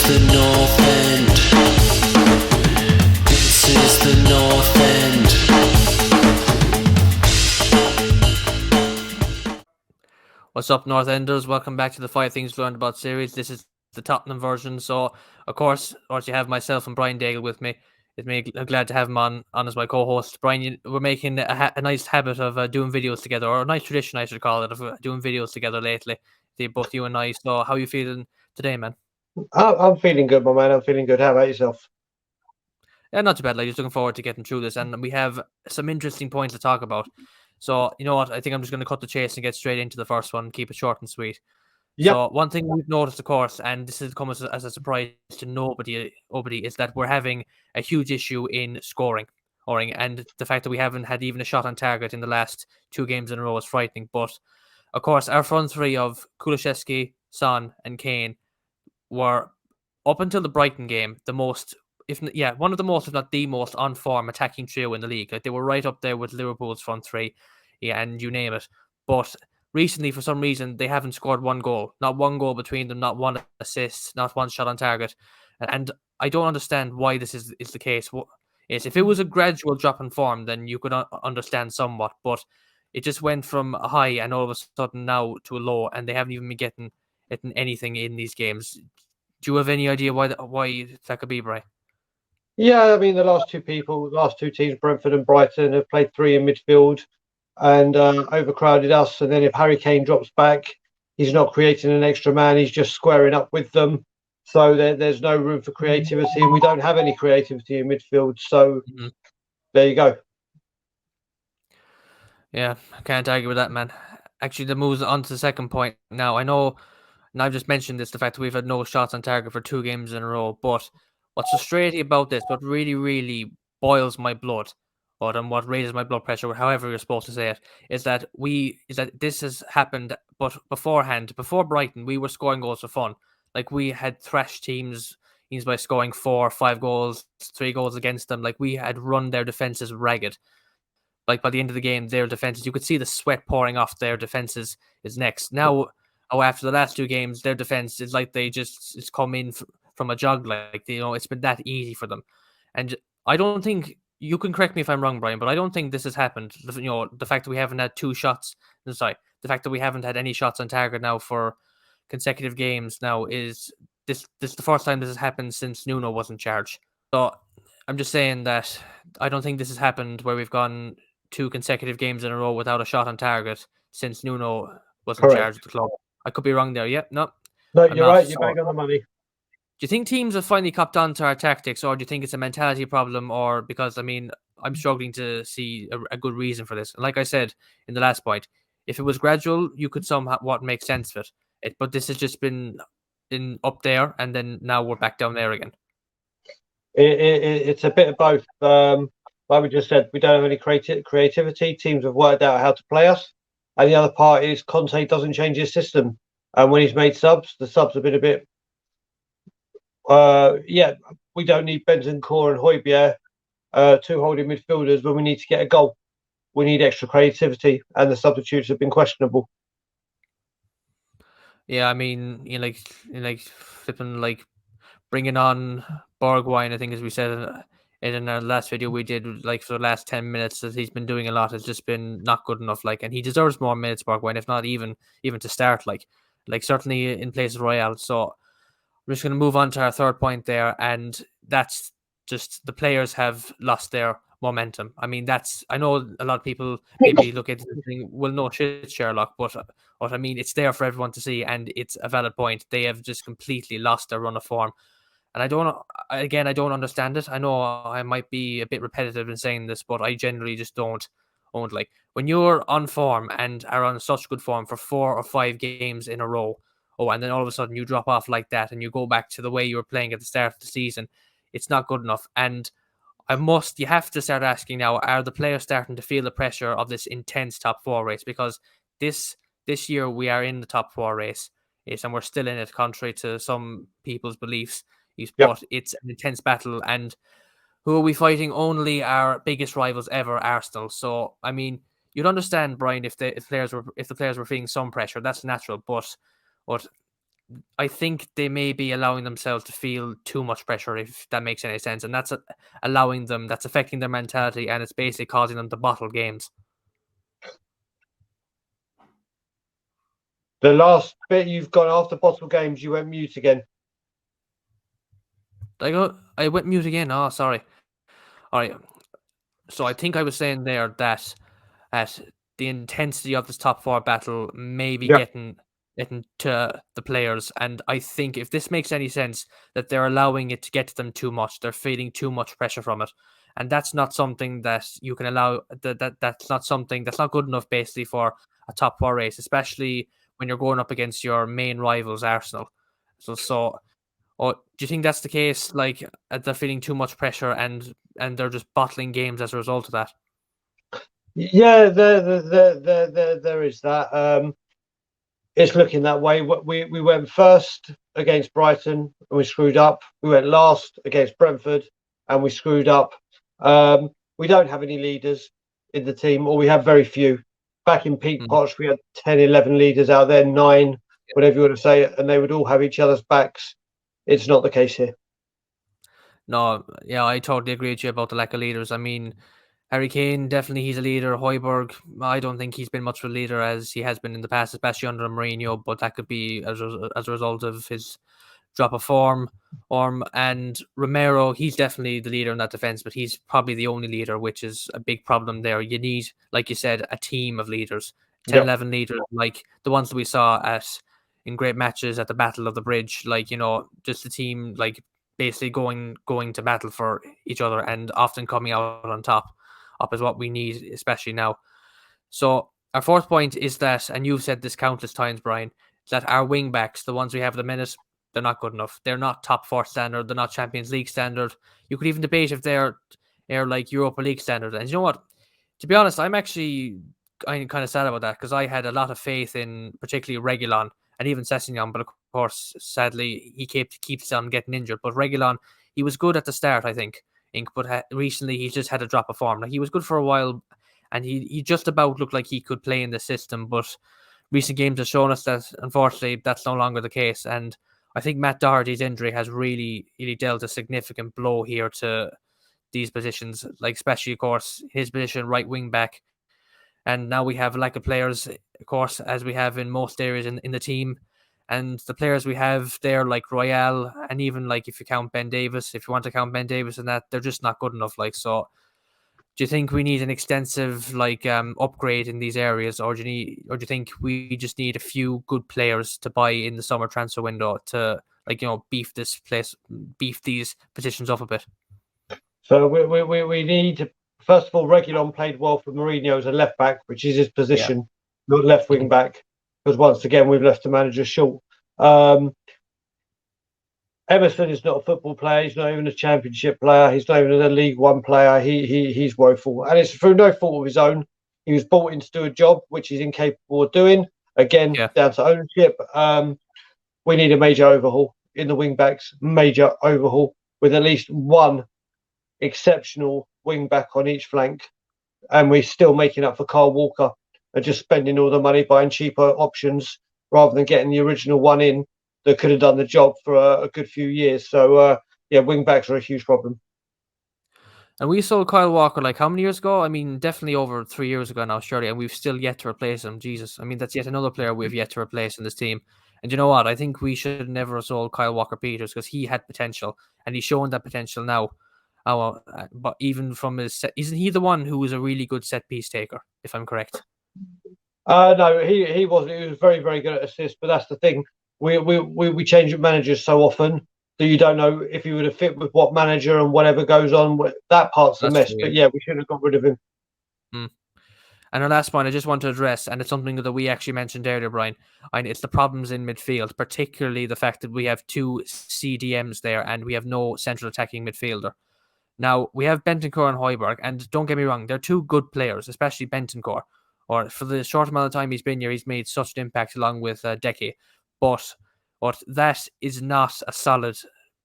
is the North End. This is the North End. What's up, North Enders? Welcome back to the 5 Things Learned About series. This is the Tottenham version. So, of course, you have myself and Brian Daigle with me. I'm glad to have him on as my co-host. Brian, we're making a nice habit of doing videos together, or a nice tradition, I should call it, of doing videos together lately. Both you and I. So, how are you feeling today, man? I'm feeling good, my man. I'm feeling good. How about yourself? Yeah, not too bad. Just looking forward to getting through this, and we have some interesting points to talk about. So, you know what? I think I'm just going to cut the chase and get straight into the first one. Keep it short and sweet. Yep. So one thing we've noticed, of course, and this has come as a surprise to nobody, is that we're having a huge issue in scoring, and the fact that we haven't had even a shot on target in the last 2 games in a row is frightening. But of course, our front three of Kulusevski, Son, and Kane were, up until the Brighton game, one of the most, if not the most, on form attacking trio in the league. Like, they were right up there with Liverpool's front three, and you name it. But recently, for some reason, they haven't scored one goal. Not one goal between them, not one assist, not one shot on target. And I don't understand why this is the case. If it was a gradual drop in form, then you could understand somewhat. But it just went from a high and all of a sudden now to a low, and they haven't even been getting anything in these games. Do you have any idea why that could be, Bray? Yeah, I mean, the last two teams, Brentford and Brighton, have played 3 in midfield and overcrowded us. And then if Harry Kane drops back, he's not creating an extra man. He's just squaring up with them. So there's no room for creativity, and we don't have any creativity in midfield. So There you go. Yeah, I can't argue with that, man. Actually, that moves on to the second point. Now, I know, and I've just mentioned this, the fact that we've had no shots on target for 2 games in a row. But what's frustrating about this, what really, really boils my blood, and what raises my blood pressure, however you're supposed to say it, is that this has happened. But beforehand, before Brighton, we were scoring goals for fun. Like, we had thrashed teams by scoring 4 or 5 goals, 3 goals against them. Like, we had run their defenses ragged. Like, by the end of the game, their defenses, you could see the sweat pouring off their defenses is next. Now, after the last 2 games, their defense is like it's come in from a jug. Like, it's been that easy for them. And I don't think, you can correct me if I'm wrong, Brian, but I don't think this has happened. The fact that we haven't had 2 shots, the fact that we haven't had any shots on target now for consecutive games now is this the first time this has happened since Nuno was in charge. So I'm just saying that I don't think this has happened where we've gone 2 consecutive games in a row without a shot on target since Nuno was in charge of the club. I could be wrong there. Yeah, no. No, you're right. You're bang on the money. Do you think teams have finally copped on to our tactics, or do you think it's a mentality problem, or because, I mean, I'm struggling to see a good reason for this. And like I said in the last point, if it was gradual, you could somewhat make sense of it. But this has just been up there, and then now we're back down there again. It's a bit of both. Like we just said, we don't have any creativity. Teams have worked out how to play us. And the other part is Conte doesn't change his system. And when he's made subs, the subs have been a bit... we don't need Bentancur and Højbjerg, 2 holding midfielders when we need to get a goal. We need extra creativity, and the substitutes have been questionable. Yeah, I mean, flipping, bringing on Bergwijn, I think, as we said in our last video we did, for the last 10 minutes that he's been doing a lot, has just been not good enough. And he deserves more minutes, Bergwijn, if not even to start, certainly in place of Royale. So we're just going to move on to our third point there, and that's just the players have lost their momentum. I mean, I know a lot of people maybe look at it and think, well, no shit, Sherlock, but I mean, it's there for everyone to see, and it's a valid point. They have just completely lost their run of form. And I don't understand it. I know I might be a bit repetitive in saying this, but I generally just don't like when you're on form and are on such good form for 4 or 5 games in a row. And then all of a sudden you drop off like that and you go back to the way you were playing at the start of the season. It's not good enough. And you have to start asking now, are the players starting to feel the pressure of this intense top 4 race? Because this year we are in the top 4 race, and we're still in it, contrary to some people's beliefs. But it's an intense battle, and who are we fighting? Only our biggest rivals ever, Arsenal. So, I mean, you'd understand, Brian, if the players were feeling some pressure. That's natural, but I think they may be allowing themselves to feel too much pressure, if that makes any sense, and that's allowing them. That's affecting their mentality, and it's basically causing them to bottle games. The last bit you've gone after bottle games, you went mute again. I went mute again. Oh, sorry. All right. So I think I was saying there that the intensity of this top four battle may be Yeah. getting to the players, and I think if this makes any sense, that they're allowing it to get to them too much. They're feeling too much pressure from it, and that's not something that you can allow. That's not something that's not good enough, basically, for a top four race, especially when you're going up against your main rivals, Arsenal. So, or do you think that's the case? Like they're feeling too much pressure, and they're just bottling games as a result of that. Yeah, there is that. It's looking that way. We went first against Brighton and we screwed up. We went last against Brentford and we screwed up. We don't have any leaders in the team, or we have very few. Back in peak Mm. Poch, we had 10, 11 leaders out there, 9, whatever you want to say, and they would all have each other's backs. It's not the case here. No, yeah, I totally agree with you about the lack of leaders. I mean, Harry Kane, definitely he's a leader. Højbjerg, I don't think he's been much of a leader as he has been in the past, especially under Mourinho, but that could be as a result of his drop of form. And Romero, he's definitely the leader in that defense, but he's probably the only leader, which is a big problem there. You need, like you said, a team of leaders, 10, Yep. 11 leaders, like the ones that we saw in great matches at the Battle of the Bridge, like, just a team like basically going to battle for each other and often coming out on top up is what we need, especially now. So our fourth point is that, and you've said this countless times, Brian, that our wing backs, the ones we have at the minute, they're not good enough. They're not top four standard. They're not Champions League standard. You could even debate if they're like Europa League standard. And you know what? To be honest, I'm kind of sad about that because I had a lot of faith in particularly Reguilon and even Sessegnon, but of course, sadly, he keeps on getting injured. But Reguilon, he was good at the start, I think. But recently he's just had a drop of form. Like he was good for a while, and he just about looked like he could play in the system. But recent games have shown us that unfortunately that's no longer the case. And I think Matt Doherty's injury has really dealt a significant blow here to these positions, like especially of course his position right wing back. And now we have a lack of players, of course, as we have in most areas in the team. And the players we have there, like Royale, and even like if you count Ben Davis, if you want to count Ben Davis and that, they're just not good enough. Like, so do you think we need an extensive upgrade in these areas, or do you think we just need a few good players to buy in the summer transfer window to beef these positions up a bit? So we need, first of all, Reguilon played well for Mourinho as a left back, which is his position, not left wing back, because once again we've left the manager short. Emerson is not a football player. He's not even a championship player. He's not even a League One player. He's woeful, and it's through no fault of his own. He was brought in to do a job which he's incapable of doing. Again, down to ownership. We need a major overhaul in the wing backs. Major overhaul with at least one exceptional wing back on each flank, and we're still making up for Kyle Walker and just spending all the money buying cheaper options rather than getting the original one in that could have done the job for a good few years. So wing backs are a huge problem. And we sold Kyle Walker like how many years ago? I mean, definitely over 3 years ago now, surely, and we've still yet to replace him. Jesus, I mean, that's yet another player we've yet to replace in this team. And you know what? I think we should never have sold Kyle Walker Peters because he had potential, and he's showing that potential now. But even from isn't he the one who was a really good set piece taker? If I'm correct. No, he wasn't. He was very good at assists, but that's the thing. We change managers so often that you don't know if he would have fit with what manager and whatever goes on. That part's a That's mess. true, But yeah, we should have got rid of him. And our last point I just want to address, and it's something that we actually mentioned earlier, Brian, and it's the problems in midfield, particularly the fact that we have two CDMs there and we have no central attacking midfielder. Now, we have Bentancur and Højbjerg, and don't get me wrong, they're two good players, especially Bentancur. Or for the short amount of time he's been here, he's made such an impact along with Deke. But that is not a solid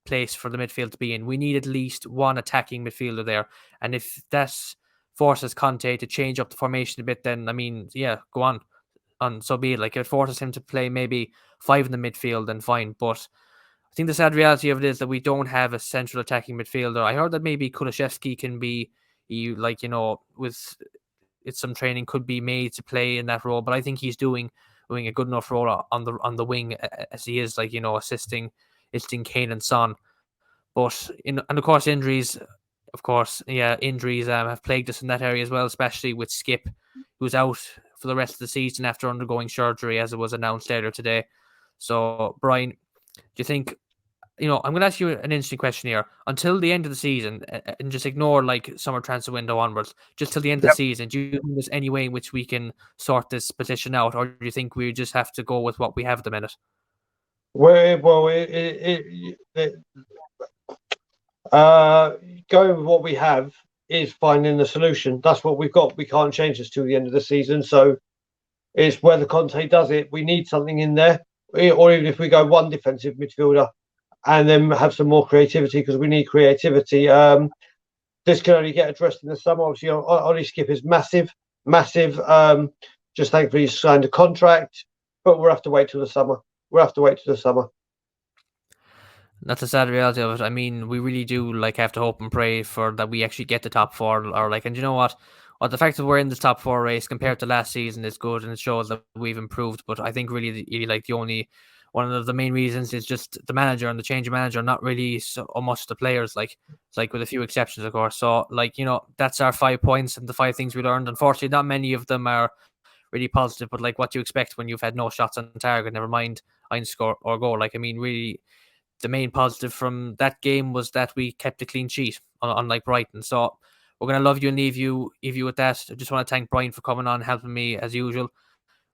place for the midfield to be in. We need at least one attacking midfielder there. And if that forces Conte to change up the formation a bit, then, I mean, yeah, go on. on so be it. Like, it forces him to play maybe 5 in the midfield, then fine. But I think the sad reality of it is that we don't have a central attacking midfielder. I heard that maybe Kulishevsky can be, with some training, could be made to play in that role. But I think he's doing a good enough role on the wing as he is, assisting Kane and Son. But and of course injuries, have plagued us in that area as well, especially with Skip, who's out for the rest of the season after undergoing surgery, as it was announced earlier today. So, Brian, do you think, I'm going to ask you an interesting question here. Until the end of the season, and just ignore summer transfer window onwards, just till the end of the season, do you think there's any way in which we can sort this position out, or do you think we just have to go with what we have at the minute? Going with what we have is finding the solution. That's what we've got. We can't change this till the end of the season. So it's whether Conte does it. We need something in there, or even if we go one defensive midfielder and then have some more creativity, because we need creativity. This can only get addressed in the summer. Obviously, Ollie Skip is massive. Just thankfully he's signed a contract, but we'll have to wait till the summer. That's a sad reality of it. I mean, we really do have to hope and pray for that we actually get the top 4, and you know what? Well, the fact that we're in the top 4 race compared to last season is good, and it shows that we've improved. But I think really the only one of the main reasons is just the manager and the change of manager, not really so much the players, with a few exceptions, of course. So that's our 5 points and the 5 things we learned. Unfortunately, not many of them are really positive, but what do you expect when you've had no shots on target, never mind score or goal? Really, the main positive from that game was that we kept a clean sheet, unlike Brighton. So we're going to love you and leave you with that. I just want to thank Brian for coming on, helping me as usual.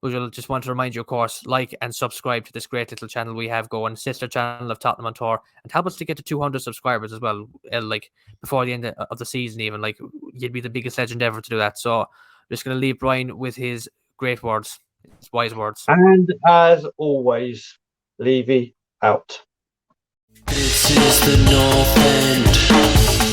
Just want to remind you, of course, like and subscribe to this great little channel we have going, sister channel of Tottenham on Tour, and help us to get to 200 subscribers as well. Before the end of the season, even you'd be the biggest legend ever to do that. So I'm just going to leave Brian with his great words, his wise words. And as always, Levy out. This is the North End.